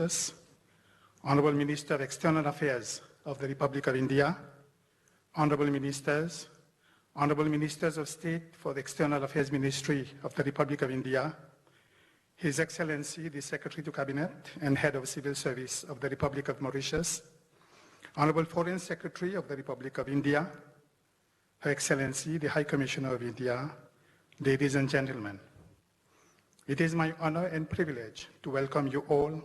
Mauritius, Honorable Minister of External Affairs of the Republic of India, Honorable Ministers, Honorable Ministers of State for the External Affairs Ministry of the Republic of India, His Excellency, the Secretary to Cabinet and Head of Civil Service of the Republic of Mauritius, Honorable Foreign Secretary of the Republic of India, Her Excellency, the High Commissioner of India, ladies and gentlemen. It is my honor and privilege to welcome you all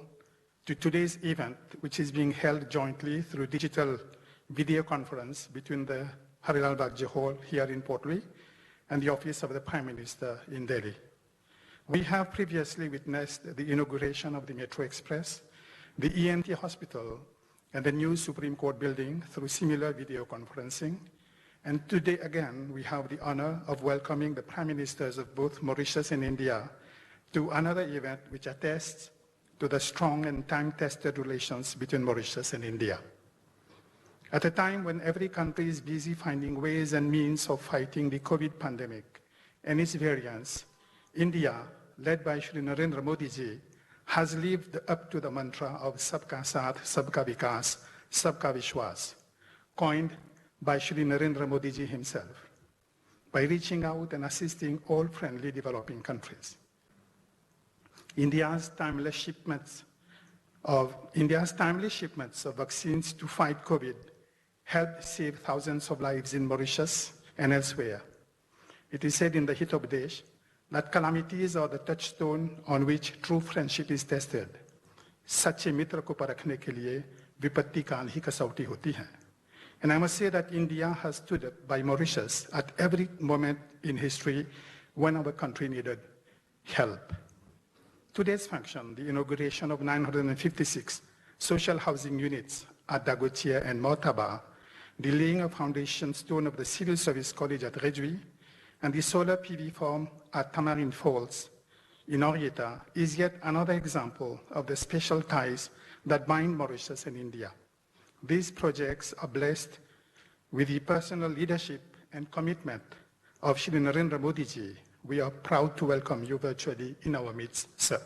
to today's event, which is being held jointly through digital video conference between the Harilal Bagji Hall here in Port Louis and the Office of the Prime Minister in Delhi. We have previously witnessed the inauguration of the Metro Express, the ENT Hospital, and the new Supreme Court building through similar video conferencing. And today again, we have the honor of welcoming the Prime Ministers of both Mauritius and India to another event which attests to the strong and time-tested relations between Mauritius and India. At a time when every country is busy finding ways and means of fighting the COVID pandemic and its variants, India, led by Shri Narendra Modi ji, has lived up to the mantra of Sabka Saath, Sabka Vikas, Sabka Vishwas, coined by Shri Narendra Modi ji himself, by reaching out and assisting all friendly developing countries. India's timely shipments of vaccines to fight COVID helped save thousands of lives in Mauritius and elsewhere. It is said in the Hitopadesh that calamities are the touchstone on which true friendship is tested. Sache mitra ko parakne ke liye vipatti kaal hi kasauti hoti hai. And I must say that India has stood up by Mauritius at every moment in history when our country needed help. Today's function, the inauguration of 956 social housing units at Dagotia and Mortaba, the laying of foundation stone of the Civil Service College at Redjui, and the solar PV farm at Tamarind Falls in Orieta is yet another example of the special ties that bind Mauritius and India. These projects are blessed with the personal leadership and commitment of Shri Narendra Modi ji. We are proud to welcome you virtually in our midst, sir.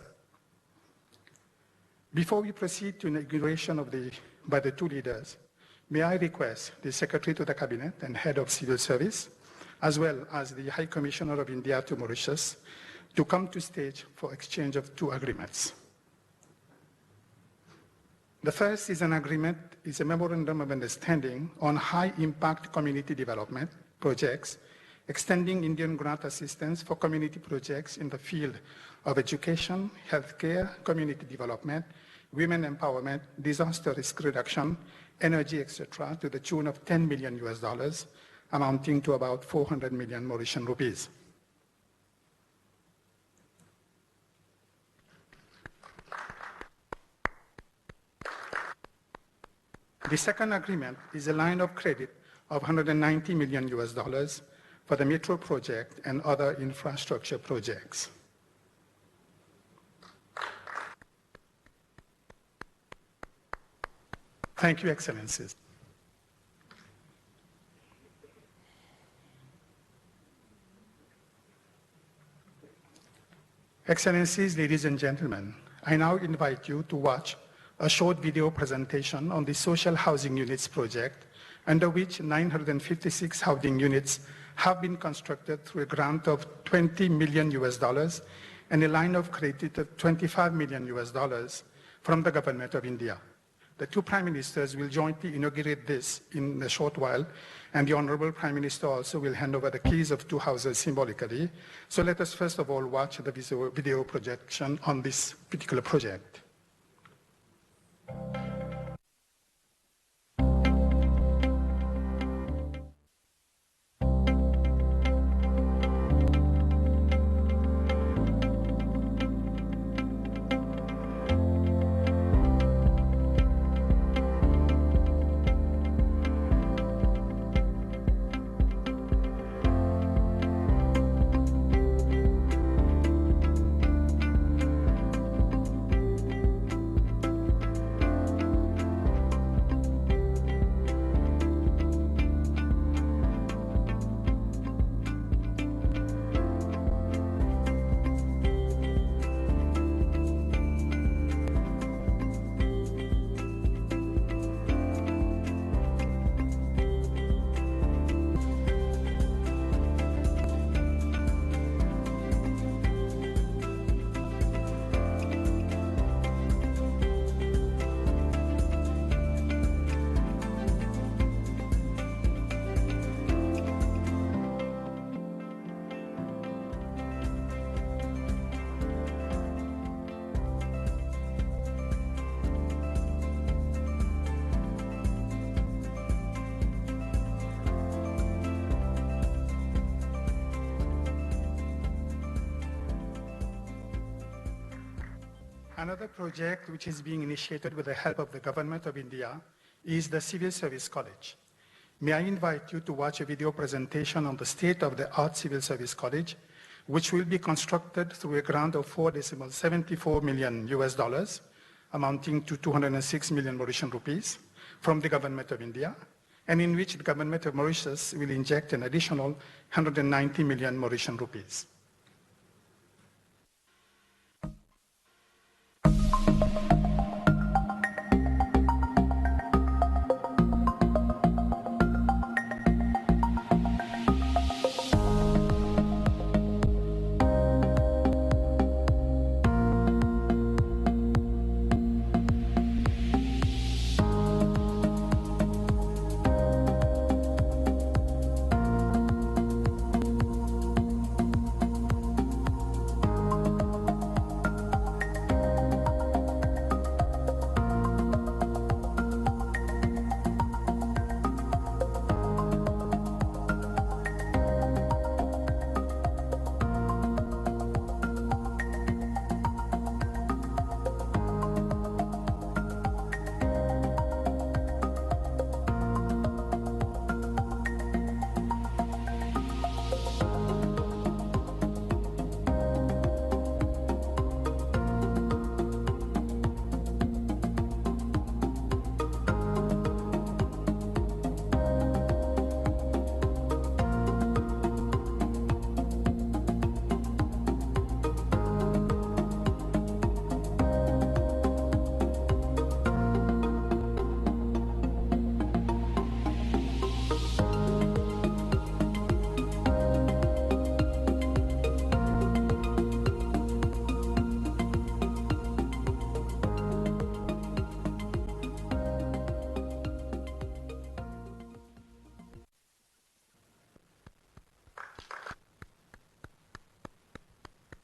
Before we proceed to inauguration by the two leaders, may I request the Secretary to the Cabinet and Head of Civil Service, as well as the High Commissioner of India to Mauritius, to come to stage for exchange of two agreements. The first is a memorandum of understanding on high-impact community development projects, extending Indian grant assistance for community projects in the field of education, healthcare, community development, women empowerment, disaster risk reduction, energy, etc., to the tune of $10 million, amounting to about 400 million Mauritian rupees. The second agreement is a line of credit of $190 million for the Metro project and other infrastructure projects. Thank you, Excellencies. Excellencies, ladies and gentlemen, I now invite you to watch a short video presentation on the Social Housing Units project, under which 956 housing units have been constructed through a grant of $20 million and a line of credit of $25 million from the Government of India. The two Prime Ministers will jointly inaugurate this in a short while, and the Honorable Prime Minister also will hand over the keys of two houses symbolically. So let us first of all watch the video projection on this particular project. Another project which is being initiated with the help of the Government of India is the Civil Service College. May I invite you to watch a video presentation on the state-of-the-art Civil Service College, which will be constructed through a grant of $4.74 million US dollars, amounting to 206 million Mauritian rupees, from the Government of India, and in which the Government of Mauritius will inject an additional 190 million Mauritian rupees.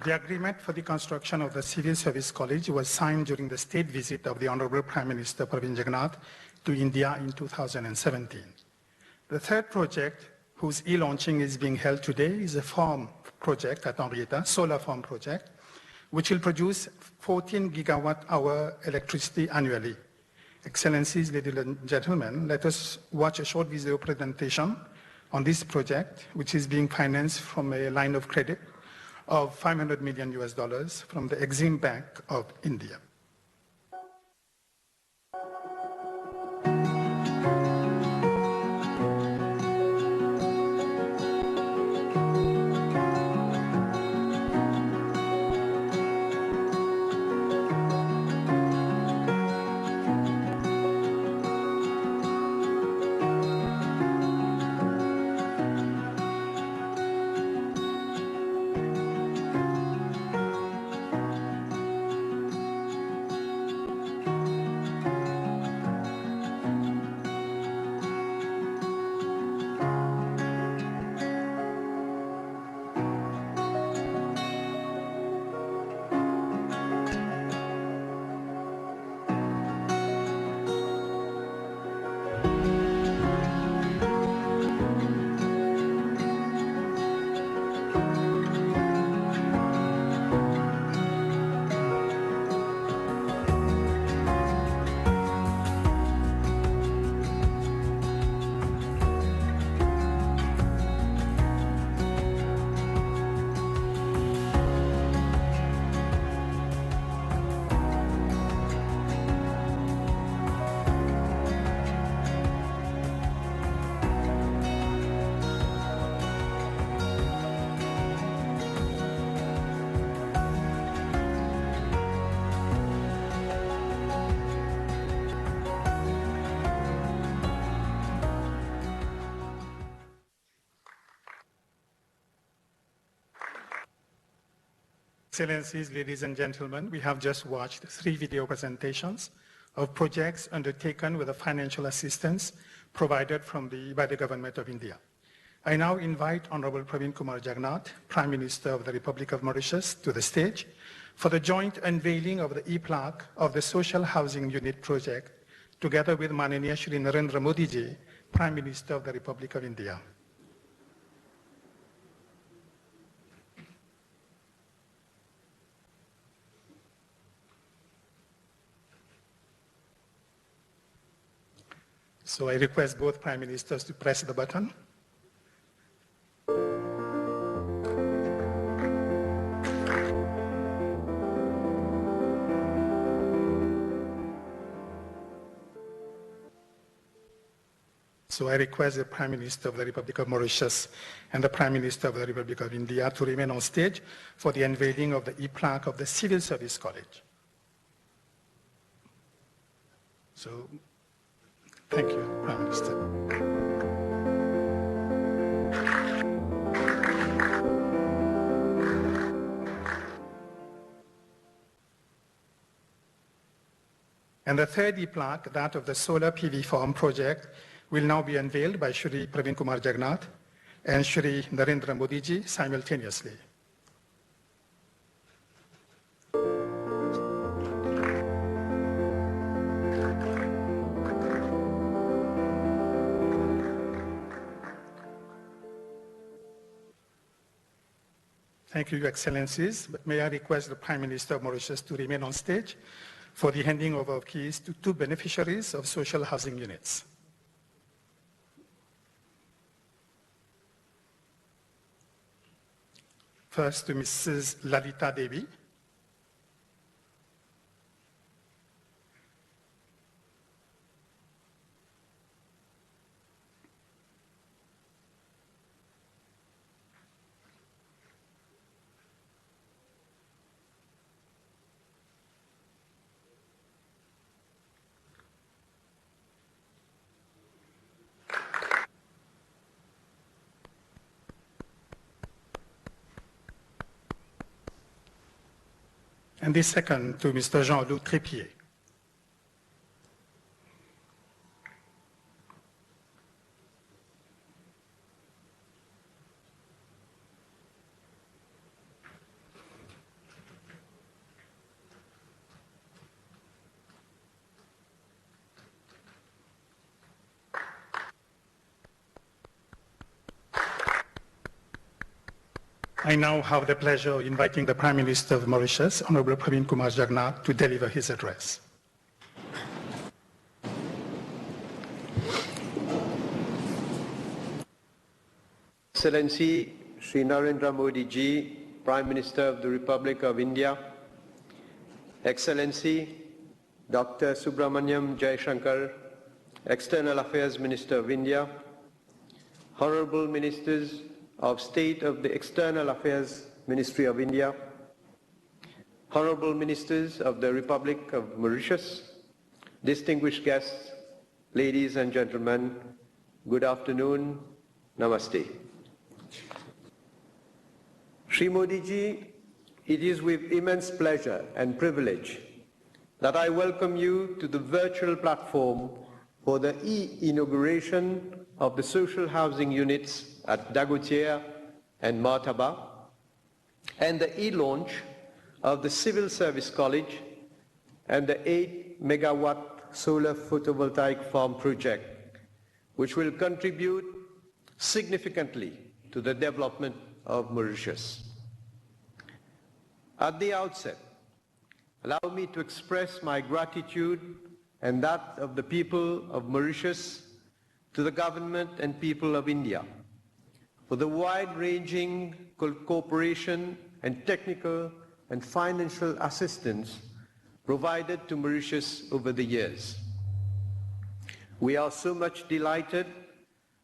The agreement for the construction of the Civil Service College was signed during the state visit of the Honorable Prime Minister Pravind Jugnauth to India in 2017. The third project, whose e-launching is being held today, is a farm project at Narendra, solar farm project, which will produce 14 gigawatt-hour electricity annually. Excellencies, ladies and gentlemen, let us watch a short video presentation on this project, which is being financed from a line of credit of 500 million US dollars from the Exim Bank of India. Excellencies, ladies and gentlemen, we have just watched 3 video presentations of projects undertaken with the financial assistance provided by the Government of India. I now invite Honorable Pravind Kumar Jugnauth, Prime Minister of the Republic of Mauritius, to the stage for the joint unveiling of the e-plaque of the Social Housing Unit project, together with Mananiya Shri Narendra Modi ji, Prime Minister of the Republic of India. So I request both Prime Ministers to press the button. So I request the Prime Minister of the Republic of Mauritius and the Prime Minister of the Republic of India to remain on stage for the unveiling of the e-plaque of the Civil Service College. So, thank you, Prime Minister. And the third e-plaque, that of the solar PV farm project, will now be unveiled by Shri Pravind Kumar Jugnauth and Shri Narendra Modi ji simultaneously. Thank you, Your Excellencies. But may I request the Prime Minister of Mauritius to remain on stage for the handing over of keys to two beneficiaries of social housing units. First to Mrs. Lalita Devi. And the second to Mr. Jean-Luc Trépied. I now have the pleasure of inviting the Prime Minister of Mauritius, Honorable Pravind Kumar Jugnauth, to deliver his address. Excellency Shri Narendra Modi ji, Prime Minister of the Republic of India, Excellency Dr. Subramaniam Jaishankar, External Affairs Minister of India, Honorable Ministers of State of the External Affairs Ministry of India, Honorable Ministers of the Republic of Mauritius, distinguished guests, ladies and gentlemen, good afternoon, namaste. Shri Modi ji, it is with immense pleasure and privilege that I welcome you to the virtual platform for the inauguration of the social housing units at Dagoutier and Martaba, and the e-launch of the Civil Service College and the 8-megawatt solar photovoltaic farm project, which will contribute significantly to the development of Mauritius. At the outset, allow me to express my gratitude and that of the people of Mauritius to the government and people of India for the wide-ranging cooperation and technical and financial assistance provided to Mauritius over the years. We are so much delighted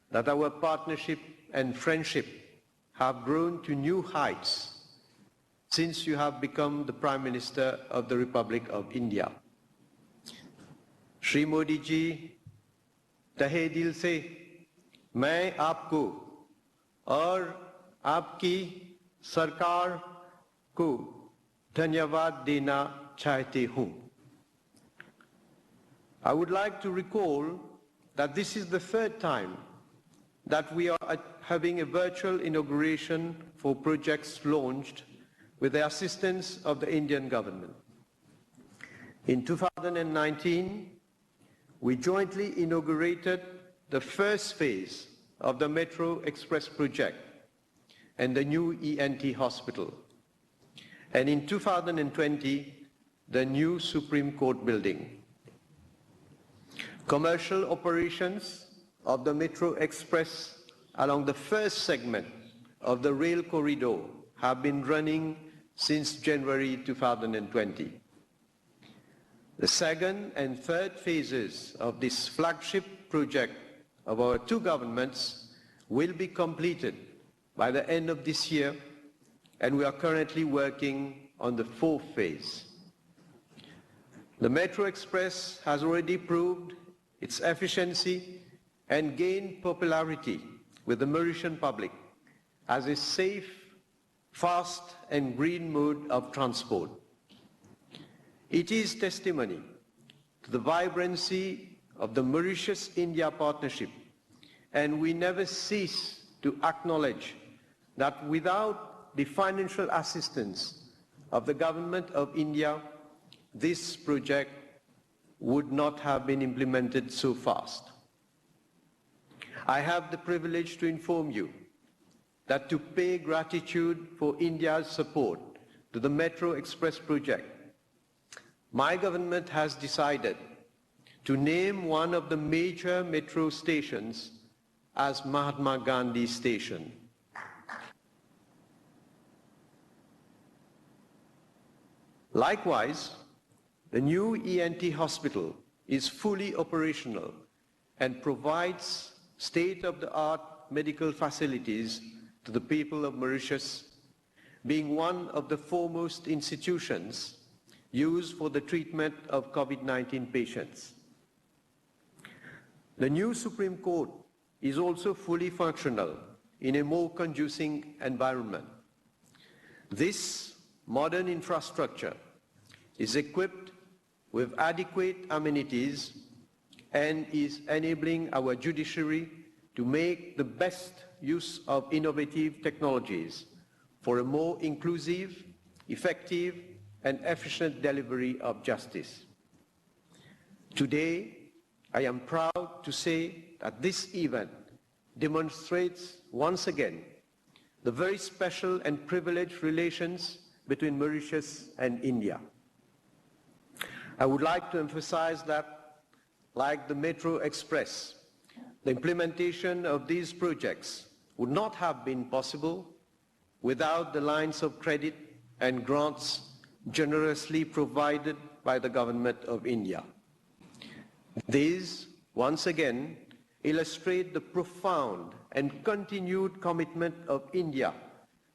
that our partnership and friendship have grown to new heights since you have become the Prime Minister of the Republic of India. Shri Modi ji, तहे दिल से मैं आपको और आपकी सरकार को धन्यवाद देना चाहती हूँ. I would like to recall that this is the third time that we are having a virtual inauguration for projects launched with the assistance of the Indian government. In 2019, we jointly inaugurated the first phase of the Metro Express project and the new ENT hospital. And in 2020, the new Supreme Court building. Commercial operations of the Metro Express along the first segment of the rail corridor have been running since January 2020. The second and third phases of this flagship project of our two governments will be completed by the end of this year, and we are currently working on the fourth phase. The Metro Express has already proved its efficiency and gained popularity with the Mauritian public as a safe, fast and green mode of transport. It is testimony to the vibrancy of the Mauritius-India partnership, and we never cease to acknowledge that without the financial assistance of the government of India, this project would not have been implemented so fast. I have the privilege to inform you that to pay gratitude for India's support to the Metro Express project, my government has decided to name one of the major metro stations as Mahatma Gandhi Station. Likewise, the new ENT hospital is fully operational and provides state-of-the-art medical facilities to the people of Mauritius, being one of the foremost institutions used for the treatment of COVID-19 patients. The new Supreme Court is also fully functional in a more conducive environment. This modern infrastructure is equipped with adequate amenities and is enabling our judiciary to make the best use of innovative technologies for a more inclusive, effective, and efficient delivery of justice. Today, I am proud to say that this event demonstrates once again the very special and privileged relations between Mauritius and India. I would like to emphasize that, like the Metro Express, the implementation of these projects would not have been possible without the lines of credit and grants generously provided by the government of India. These, once again, illustrate the profound and continued commitment of India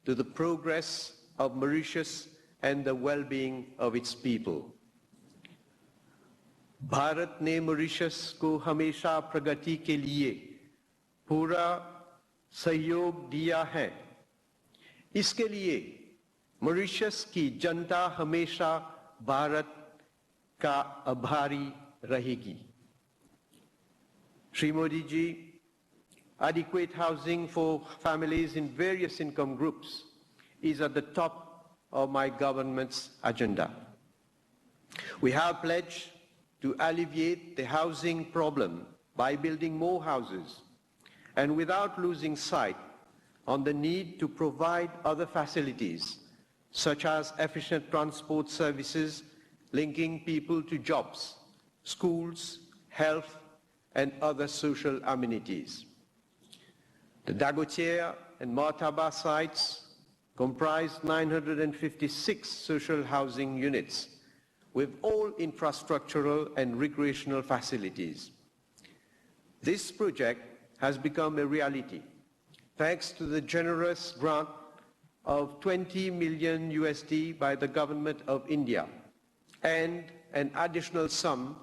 to the progress of Mauritius and the well-being of its people. Bharat ने Mauritius को हमेशा प्रगति के लिए पूरा सहयोग दिया है। इसके लिए मॉरिशस की जनता हमेशा भारत का आभारी रहेगी। Shri Modi ji, adequate housing for families in various income groups is at the top of my government's agenda. We have pledged to alleviate the housing problem by building more houses and without losing sight on the need to provide other facilities such as efficient transport services linking people to jobs, schools, health, and other social amenities. The Dagotier and Martaba sites comprise 956 social housing units with all infrastructural and recreational facilities. This project has become a reality thanks to the generous grant of $20 million USD by the government of India and an additional sum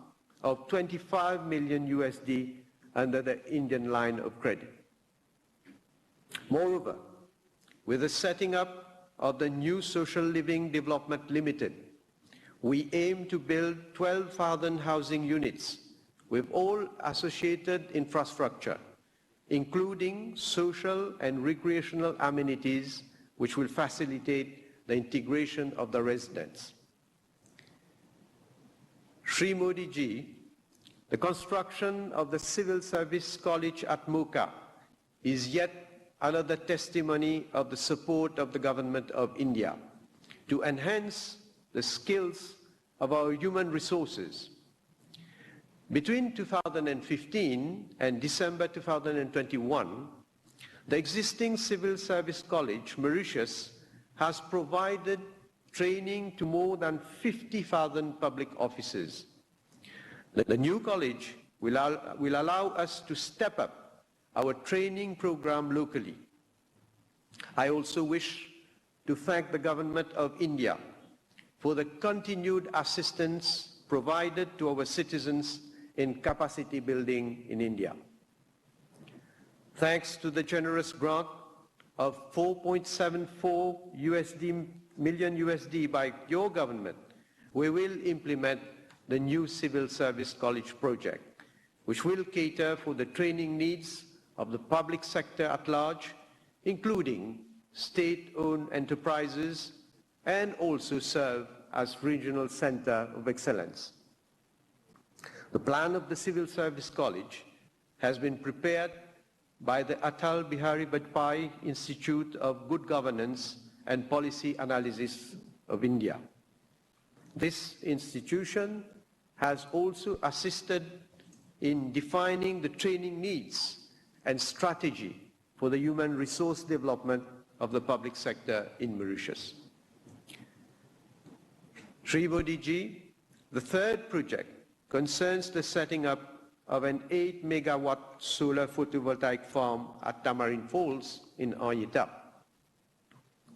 of $25 million USD under the Indian line of credit. Moreover, with the setting up of the new Social Living Development Limited, we aim to build 12,000 housing units with all associated infrastructure, including social and recreational amenities which will facilitate the integration of the residents. Shri Modi ji, the construction of the Civil Service College at Mocha is yet another testimony of the support of the government of India to enhance the skills of our human resources. Between 2015 and December 2021, the existing Civil Service College, Mauritius, has provided training to more than 50,000 public officers. The new college will allow us to step up our training program locally. I also wish to thank the Government of India for the continued assistance provided to our citizens in capacity building in India. Thanks to the generous grant of 4.74 million USD by your government, we will implement the new Civil Service College project, which will cater for the training needs of the public sector at large, including state-owned enterprises, and also serve as regional center of excellence. The plan of the Civil Service College has been prepared by the Atal Bihari Vajpayee Institute of Good Governance and Policy Analysis of India. This institution has also assisted in defining the training needs and strategy for the human resource development of the public sector in Mauritius. Shri Modi ji, the third project concerns the setting up of an 8-megawatt solar photovoltaic farm at Tamarind Falls in Ayita.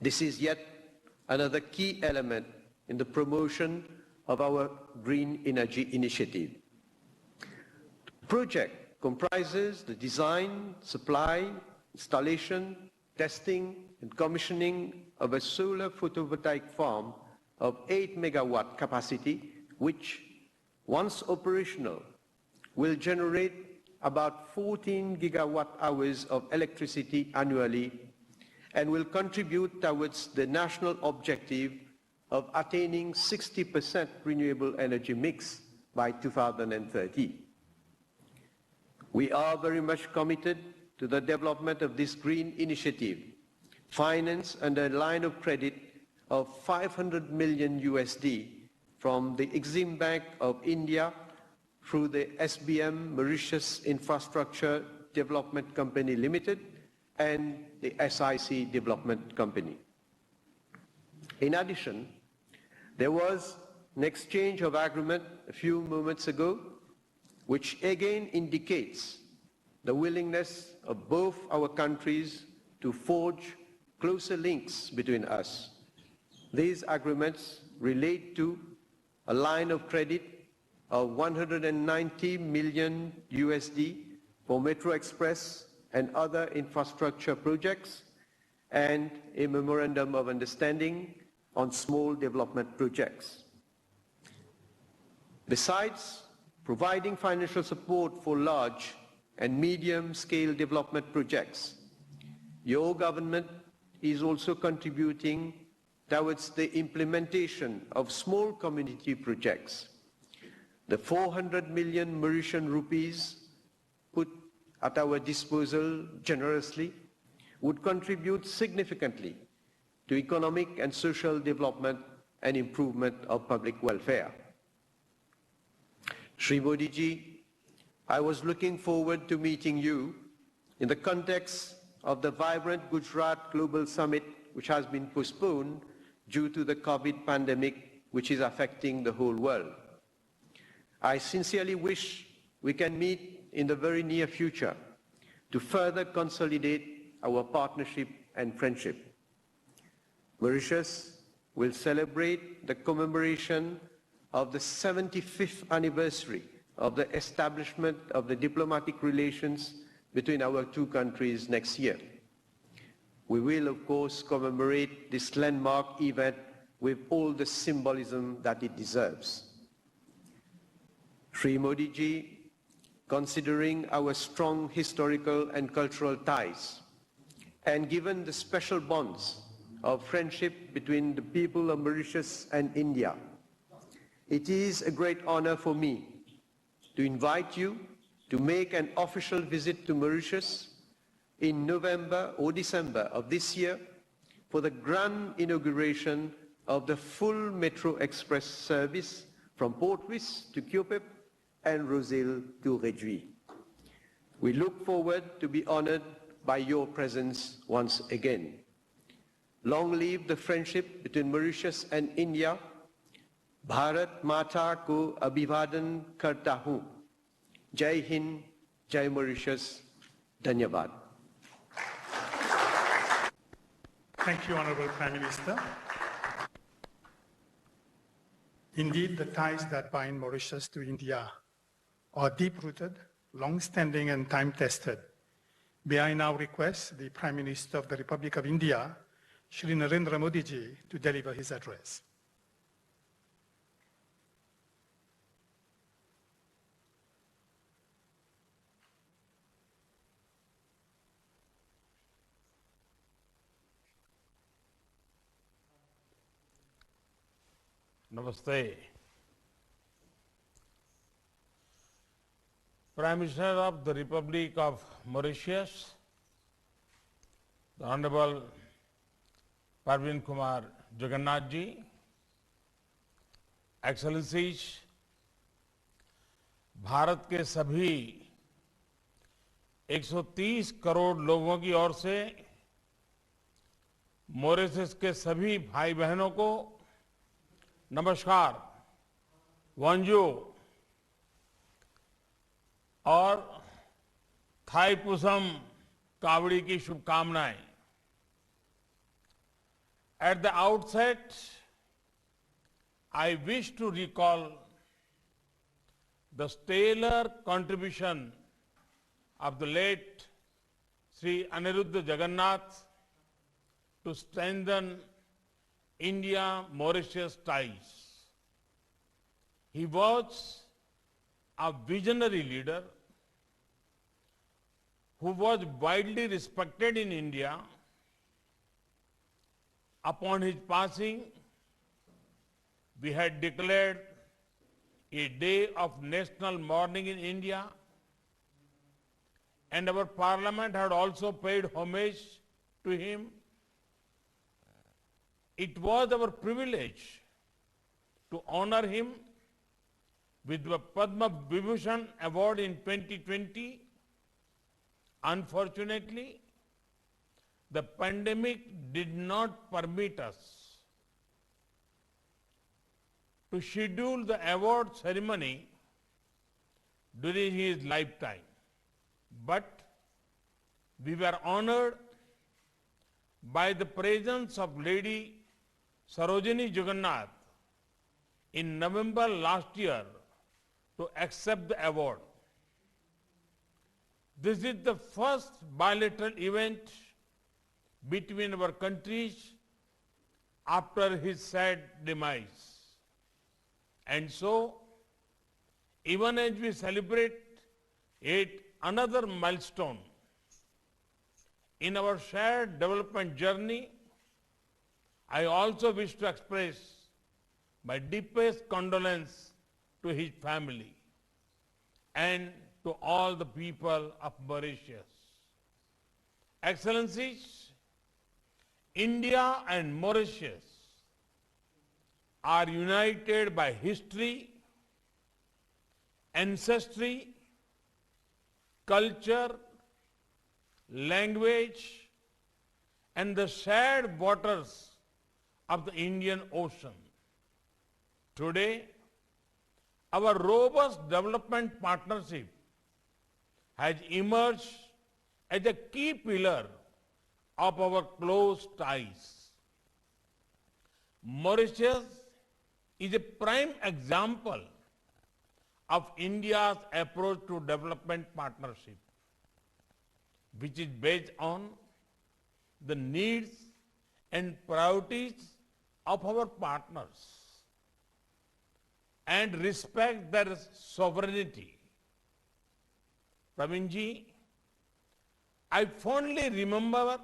This is yet another key element in the promotion of our green energy initiative. The project comprises the design, supply, installation, testing, and commissioning of a solar photovoltaic farm of 8 megawatt capacity, which, once operational, will generate about 14 gigawatt hours of electricity annually and will contribute towards the national objective of attaining 60% renewable energy mix by 2030. We are very much committed to the development of this green initiative, financed under a line of credit of 500 million USD from the Exim Bank of India through the SBM Mauritius Infrastructure Development Company Limited and the SIC Development Company. In addition, there was an exchange of agreement a few moments ago, which again indicates the willingness of both our countries to forge closer links between us. These agreements relate to a line of credit of 190 million USD for Metro Express and other infrastructure projects, and a memorandum of understanding on small development projects. Besides providing financial support for large and medium-scale development projects, your government is also contributing towards the implementation of small community projects. The 400 million Mauritian rupees put at our disposal generously would contribute significantly to economic and social development and improvement of public welfare. Shri Modi ji, I was looking forward to meeting you in the context of the vibrant Gujarat Global Summit, which has been postponed due to the COVID pandemic, which is affecting the whole world. I sincerely wish we can meet in the very near future to further consolidate our partnership and friendship. Mauritius will celebrate the commemoration of the 75th anniversary of the establishment of the diplomatic relations between our two countries next year. We will, of course, commemorate this landmark event with all the symbolism that it deserves. Shri Modi ji, considering our strong historical and cultural ties, and given the special bonds of friendship between the people of Mauritius and India, it is a great honor for me to invite you to make an official visit to Mauritius in November or December of this year for the grand inauguration of the full Metro Express service from Port Louis to Kuopep and Rosil Touredjui. We look forward to be honored by your presence once again. Long live the friendship between Mauritius and India. Bharat Mata ko abhivadan karta hu. Jai Hind, Jai Mauritius, Dhanyavad. Thank you, Honorable Prime Minister. Indeed, the ties that bind Mauritius to India are deep-rooted, long-standing, and time-tested. May I now request the Prime Minister of the Republic of India, Shri Narendra Modi ji, to deliver his address. Namaste. Prime Minister of the Republic of Mauritius, the Honorable Pravind Kumar Jugnauth ji, Excellencies, Bharat के सभी 130 करोड़ लोगों की ओर से Mauritius के सभी भाई बहनों को नमस्कार, वंजो और थाईपुसम कावड़ी की शुभकामनाएं। At the outset, I wish to recall the stellar contribution of the late Sri Aniruddha Jagannath to strengthen India-Mauritius ties. He was a visionary leader who was widely respected in India. Upon his passing, we had declared a day of national mourning in India, and our parliament had also paid homage to him. It was our privilege to honor him with the Padma Vibhushan Award in 2020. Unfortunately, the pandemic did not permit us to schedule the award ceremony during his lifetime. But we were honored by the presence of Lady Sarojini Jugannath in November last year to accept the award. This is the first bilateral event between our countries after his sad demise. And so, even as we celebrate yet another milestone in our shared development journey, I also wish to express my deepest condolence to his family and to all the people of Mauritius. Excellencies, India and Mauritius are united by history, ancestry, culture, language, and the shared waters of the Indian Ocean. Today, our robust development partnership has emerged as a key pillar of our close ties. Mauritius is a prime example of India's approach to development partnership, which is based on the needs and priorities of our partners and respect their sovereignty. Pravind ji, I fondly remember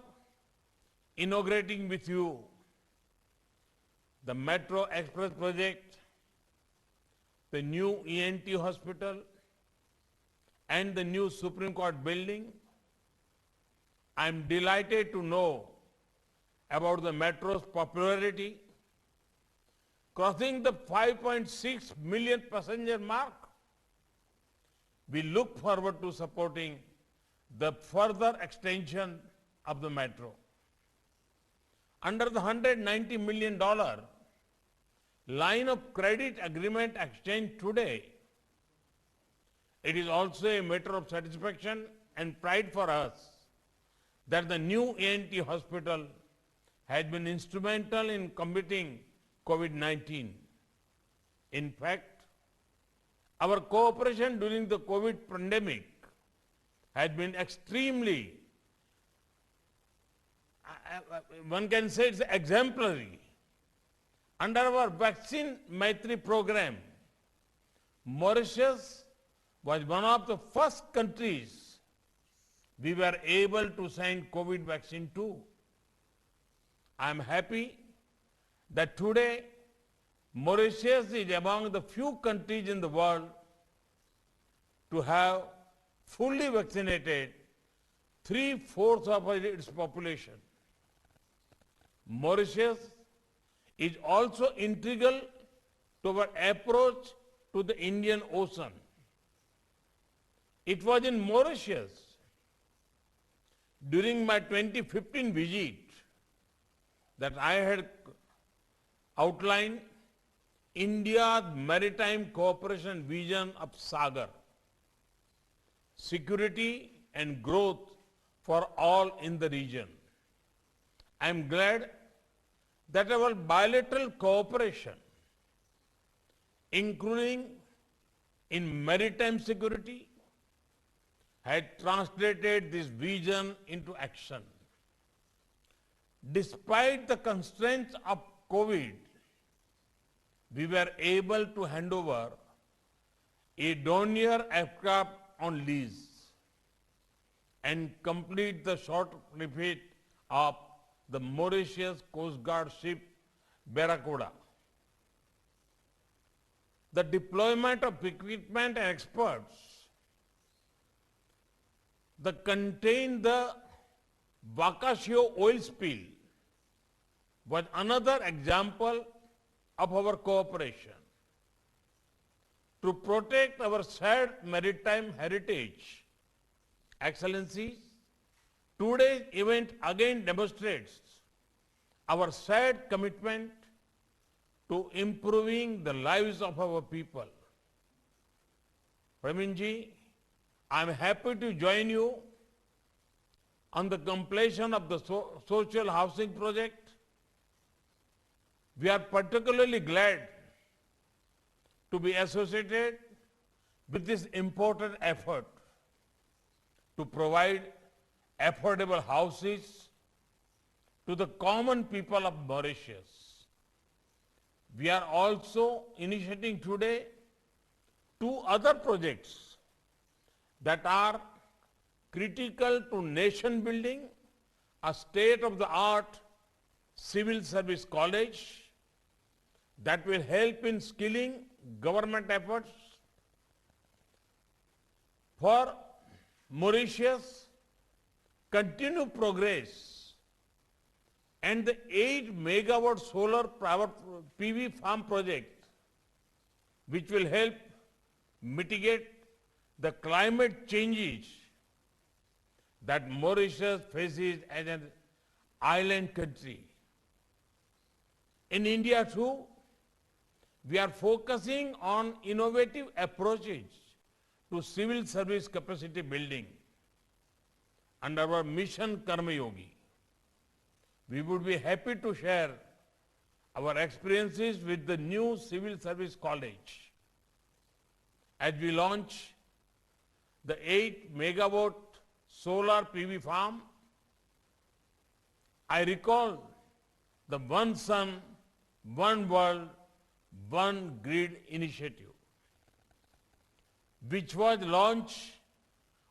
inaugurating with you the Metro Express project, the new ENT hospital, and the new Supreme Court building. I am delighted to know about the metro's popularity, crossing the 5.6 million passenger mark we look forward to supporting the further extension of the metro. Under the $190 million line of credit agreement exchanged today, it is also a matter of satisfaction and pride for us that the new ANT hospital has been instrumental in combating COVID-19. In fact, our cooperation during the COVID pandemic has been extremely, one can say it's exemplary. Under our Vaccine Maitri program, Mauritius was one of the first countries we were able to send COVID vaccine to. I am happy that today Mauritius is among the few countries in the world to have fully vaccinated 3/4 of its population. Mauritius is also integral to our approach to the Indian Ocean. It was in Mauritius during my 2015 visit that I had outlined India's maritime cooperation vision of Sagar, security and growth for all in the region. I am glad that our bilateral cooperation, including in maritime security, had translated this vision into action. Despite the constraints of COVID, we were able to hand over a Dornier aircraft on lease and complete the short refit of the Mauritius Coast Guard ship Barracuda. The deployment of equipment and experts that contained the Wakashio oil spill was another example of our cooperation. To protect our shared maritime heritage, Excellencies, today's event again demonstrates our shared commitment to improving the lives of our people. Pravind, I am happy to join you on the completion of the social housing project. We are particularly glad to be associated with this important effort to provide affordable houses to the common people of Mauritius. We are also initiating today 2 other projects that are critical to nation building: a state-of-the-art civil service college that will help in skilling government efforts. For Mauritius, continue progress and the 8-megawatt solar power PV farm project, which will help mitigate the climate changes that Mauritius faces as an island country. In India too, we are focusing on innovative approaches to civil service capacity building. Under our mission Karma Yogi, we would be happy to share our experiences with the new civil service college as we launch the 8-megawatt solar PV farm. I recall the One Sun, One World, One Grid initiative, which was launched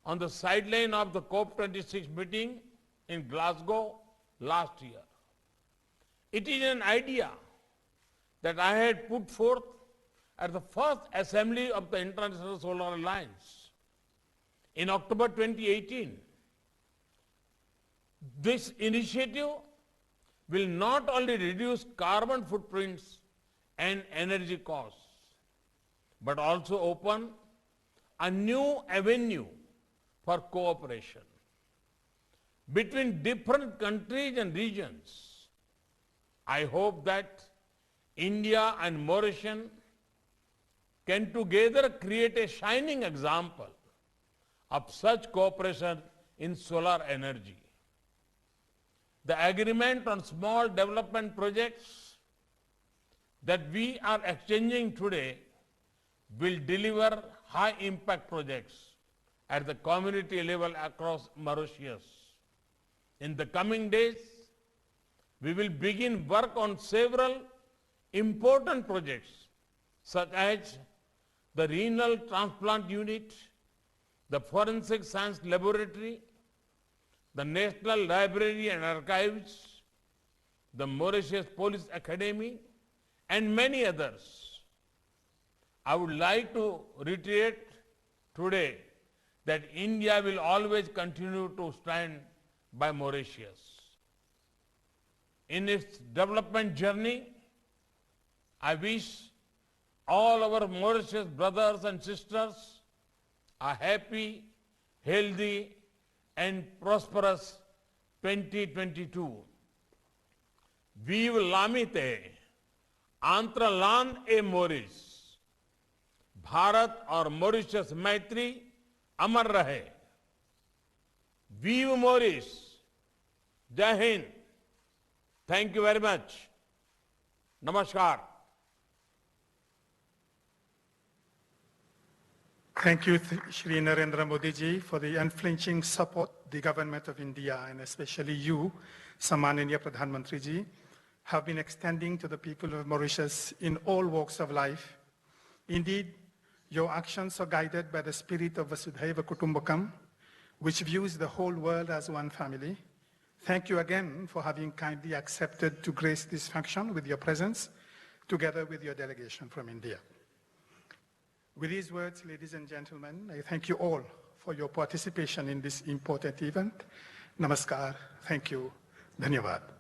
on the sideline of the COP26 meeting in Glasgow last year. It is an idea that I had put forth at the first assembly of the International Solar Alliance in October 2018. This initiative will not only reduce carbon footprints and energy costs, but also open a new avenue for cooperation between different countries and regions. I hope that India and Mauritius can together create a shining example of such cooperation in solar energy. The agreement on small development projects that we are exchanging today will deliver high-impact projects at the community level across Mauritius. In the coming days, we will begin work on several important projects such as the renal transplant unit, the forensic science laboratory, the National Library and Archives, the Mauritius Police Academy, and many others. I would like to reiterate today that India will always continue to stand by Mauritius. In its development journey, I wish all our Mauritius brothers and sisters a happy, healthy, and prosperous 2022. Vive l'amitié entre l'Inde et Maurice. Bharat और Mauritius मैत्री अमर रहे. वीव मॉरिस. जय हिंद. Thank you very much. नमस्कार. Thank you, Shri Narendra Modi ji, for the unflinching support the government of India, and especially you, Sammaniya Pradhan Mantri ji, have been extending to the people of Mauritius in all walks of life. Indeed, your actions are guided by the spirit of Vasudhaiva Kutumbakam, which views the whole world as one family. Thank you again for having kindly accepted to grace this function with your presence, together with your delegation from India. With these words, ladies and gentlemen, I thank you all for your participation in this important event. Namaskar. Thank you. Dhanyavad.